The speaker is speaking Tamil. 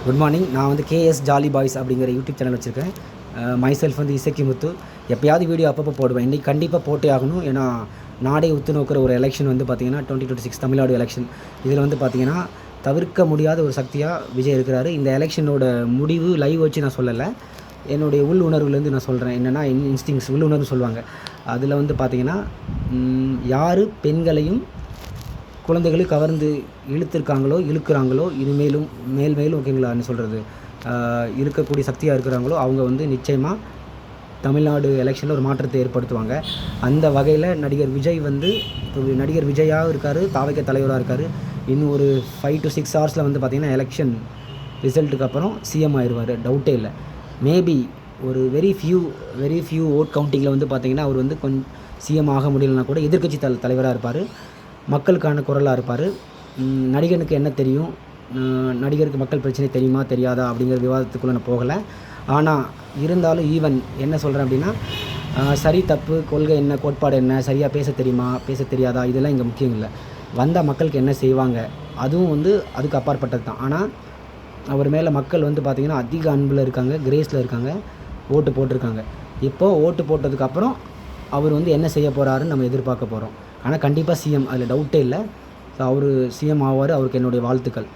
Good morning. நான் வந்து கேஎஸ் ஜாலி பாய்ஸ் அப்படிங்கிற யூடியூப் சேனல் வச்சுருக்கேன். மைசெல்ஃப் வந்து இசக்கி முத்து. எப்போயாவது வீடியோ அப்பப்போ போடுவேன். இன்றைக்கி கண்டிப்பாக போட்டே ஆகணும். ஏன்னா நாடே உத்து நோக்கிற ஒரு எலெக்ஷன் வந்து பார்த்திங்கன்னா 2026 தமிழ்நாடு எலெக்ஷன். இதில் வந்து பார்த்திங்கன்னா தவிர்க்க முடியாத ஒரு சக்தியாக விஜய் இருக்கிறாரு. இந்த எலெக்ஷனோட முடிவு லைவ் வச்சு நான் சொல்லலை, என்னுடைய உள் உணர்வுலேருந்து நான் சொல்கிறேன். என்னென்னா இன்ஸ்டிங்ஸ் உள்ளுணர்வு சொல்லுவாங்க. அதில் வந்து பார்த்திங்கன்னா யார் பெண்களையும் குழந்தைகளையும் கவர்ந்து இழுக்கிறாங்களோ இனிமேலும் மேலும் ஓகேங்களா என்ன சொல்கிறது, இழுக்கக்கூடிய சக்தியாக இருக்கிறாங்களோ அவங்க வந்து நிச்சயமாக தமிழ்நாடு எலெக்ஷனில் ஒரு மாற்றத்தை ஏற்படுத்துவாங்க. அந்த வகையில் நடிகர் விஜய் வந்து இப்போ நடிகர் விஜயாக இருக்கார், தாவக தலைவராக இருக்கார். இன்னும் ஒரு 5 to 6 ஹவர்ஸில் வந்து பார்த்திங்கன்னா எலெக்ஷன் ரிசல்ட்டுக்கு அப்புறம் சிஎம் ஆயிடுவார், டவுட்டே இல்லை. மேபி ஒரு வெரி ஃபியூ ஓட் கவுண்டிங்கில் வந்து பார்த்திங்கன்னா அவர் வந்து கொஞ்சம் சிஎம் ஆக முடியலனா கூட எதிர்க்கட்சி தலைவராக இருப்பார், மக்களுக்கான குரலாக இருப்பார். நடிகனுக்கு என்ன தெரியும், நடிகருக்கு மக்கள் பிரச்சனை தெரியுமா தெரியாதா அப்படிங்கிற விவாதத்துக்குள்ளே நான் போகலை. ஆனால் இருந்தாலும் ஈவன் என்ன சொல்கிறேன் அப்படின்னா, சரி தப்பு கொள்கை என்ன கோட்பாடு என்ன, சரியாக பேச தெரியுமா பேச தெரியாதா இதெல்லாம் இங்கே முக்கியம் இல்லை. வந்தால் மக்களுக்கு என்ன செய்வாங்க அதுவும் வந்து அதுக்கு அப்பாற்பட்டது தான். ஆனால் அவர் மேலே மக்கள் வந்து பார்த்திங்கன்னா அதிக அன்பில் இருக்காங்க, கிரேஸில் இருக்காங்க, ஓட்டு போட்டிருக்காங்க. இப்போது ஓட்டு போட்டதுக்கப்புறம் அவர் வந்து என்ன செய்ய போகிறாருன்னு நம்ம எதிர்பார்க்க போகிறோம். ஆனால் கண்டிப்பாக சிஎம், அதில் டவுட்டே இல்லை. ஸோ அவர் சிஎம் ஆவார், அவருக்கு என்னுடைய வாழ்த்துக்கள்.